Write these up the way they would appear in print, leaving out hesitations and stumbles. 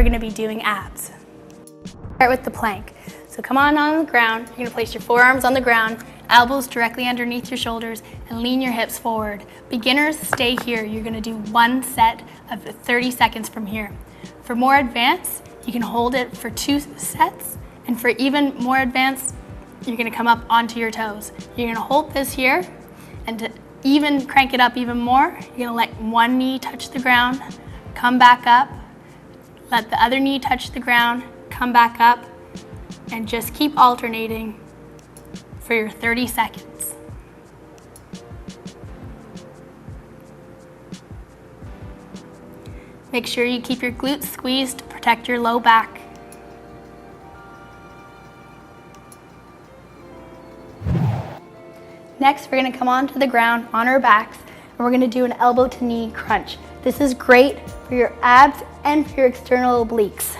gonna be doing abs. Start with the plank. So come on the ground, you're gonna place your forearms on the ground, elbows directly underneath your shoulders, and lean your hips forward. Beginners, stay here. You're gonna do one set of 30 seconds from here. For more advanced, you can hold it for 2 sets, and for even more advanced, you're gonna come up onto your toes. You're gonna hold this here, and to even crank it up even more, you're gonna let one knee touch the ground, come back up, let the other knee touch the ground, come back up, and just keep alternating for your 30 seconds. Make sure you keep your glutes squeezed to protect your low back. Next, we're gonna come onto the ground on our backs, and we're gonna do an elbow to knee crunch. This is great for your abs and for your external obliques.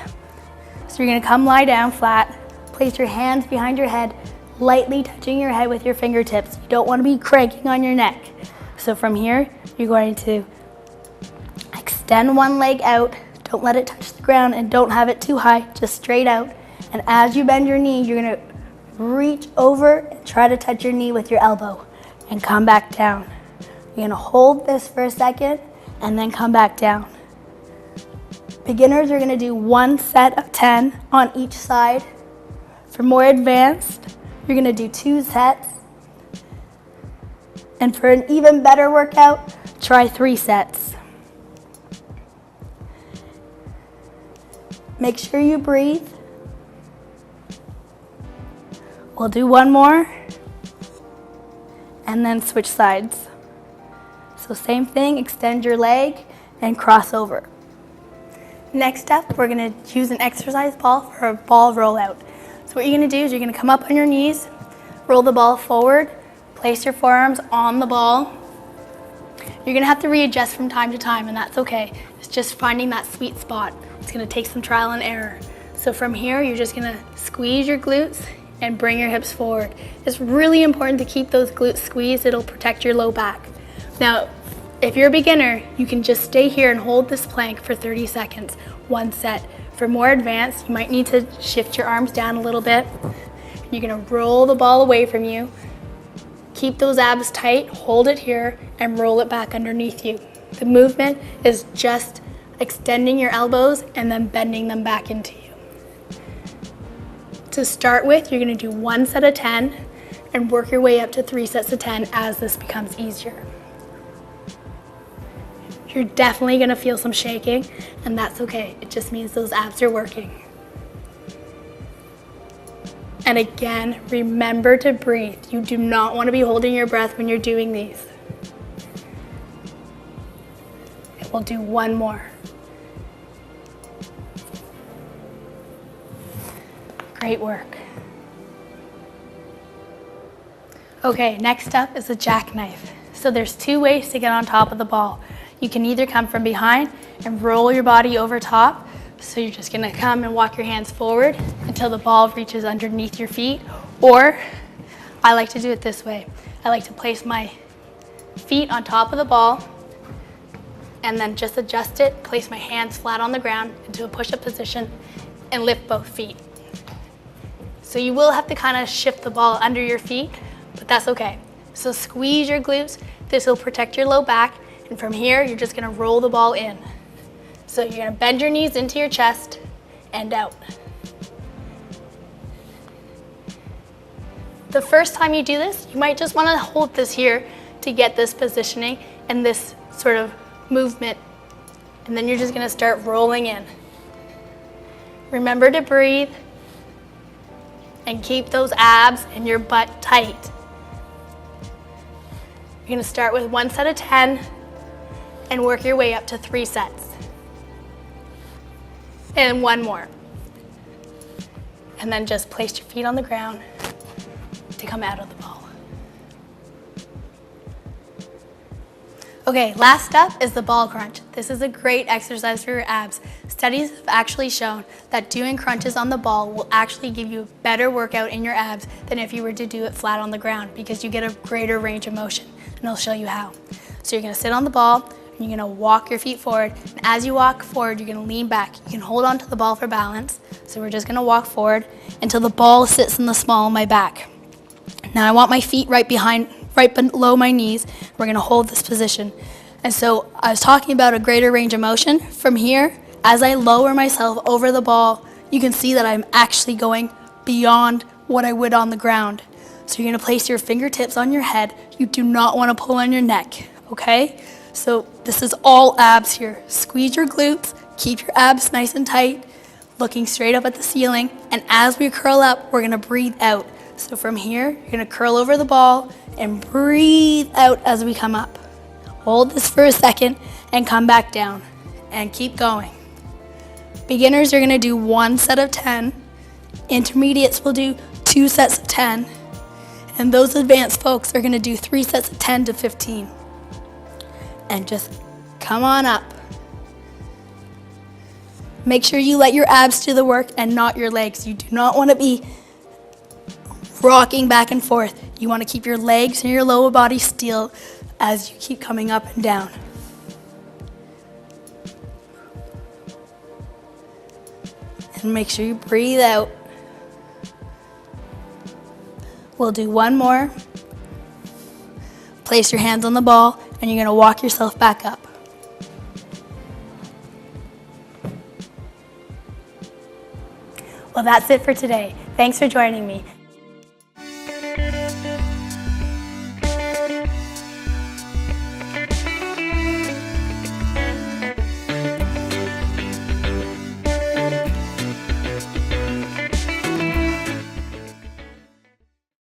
So you're gonna come lie down flat, place your hands behind your head, lightly touching your head with your fingertips. You don't wanna be cranking on your neck. So from here, you're going to extend one leg out, don't let it touch the ground, and don't have it too high, just straight out. And as you bend your knee, you're gonna reach over and try to touch your knee with your elbow and come back down. You're gonna hold this for a second and then come back down. Beginners are gonna do one set of 10 on each side. For more advanced, you're gonna do 2 sets. And for an even better workout, try 3 sets. Make sure you breathe. We'll do one more and then switch sides. So same thing, extend your leg and cross over. Next up, we're gonna use an exercise ball for a ball rollout. So what you're gonna do is you're gonna come up on your knees, roll the ball forward, place your forearms on the ball. You're gonna have to readjust from time to time, and that's okay. It's just finding that sweet spot. It's gonna take some trial and error. So from here, you're just gonna squeeze your glutes and bring your hips forward. It's really important to keep those glutes squeezed. It'll protect your low back. Now, if you're a beginner, you can just stay here and hold this plank for 30 seconds, one set. For more advanced, you might need to shift your arms down a little bit. You're gonna roll the ball away from you. Keep those abs tight, hold it here, and roll it back underneath you. The movement is just extending your elbows and then bending them back into you. To start with, you're gonna do one set of 10 and work your way up to 3 sets of 10 as this becomes easier. You're definitely gonna feel some shaking, and that's okay. It just means those abs are working. And again, remember to breathe. You do not wanna be holding your breath when you're doing these. And we'll do one more. Great work. Okay, next up is a jackknife. So there's 2 ways to get on top of the ball. You can either come from behind and roll your body over top. So you're just gonna come and walk your hands forward until the ball reaches underneath your feet. Or I like to do it this way. I like to place my feet on top of the ball and then just adjust it, place my hands flat on the ground into a push-up position and lift both feet. So you will have to kind of shift the ball under your feet, but that's okay. So squeeze your glutes. This will protect your low back. And from here, you're just gonna roll the ball in. So you're gonna bend your knees into your chest and out. The first time you do this, you might just wanna hold this here to get this positioning and this sort of movement. And then you're just gonna start rolling in. Remember to breathe and keep those abs and your butt tight. You're gonna start with one set of 10 and work your way up to 3 sets. And one more. And then just place your feet on the ground to come out of the ball. Okay, last up is the ball crunch. This is a great exercise for your abs. Studies have actually shown that doing crunches on the ball will actually give you a better workout in your abs than if you were to do it flat on the ground because you get a greater range of motion, and I'll show you how. So you're gonna sit on the ball, You're gonna walk your feet forward. And as you walk forward, you're gonna lean back. You can hold onto the ball for balance. So we're just gonna walk forward until the ball sits in the small of my back. Now I want my feet right below my knees. We're gonna hold this position. And so I was talking about a greater range of motion. From here, as I lower myself over the ball, you can see that I'm actually going beyond what I would on the ground. So you're gonna place your fingertips on your head. You do not wanna pull on your neck, okay? So this is all abs here. Squeeze your glutes, keep your abs nice and tight, looking straight up at the ceiling. And as we curl up, we're gonna breathe out. So from here, you're gonna curl over the ball and breathe out as we come up. Hold this for a second and come back down and keep going. Beginners are gonna do 1 set of 10. Intermediates will do 2 sets of 10. And those advanced folks are gonna do 3 sets of 10 to 15. And just come on up. Make sure you let your abs do the work and not your legs. You do not wanna be rocking back and forth. You wanna keep your legs and your lower body still as you keep coming up and down. And make sure you breathe out. We'll do 1 more. Place your hands on the ball and you're gonna walk yourself back up. Well, that's it for today. Thanks for joining me.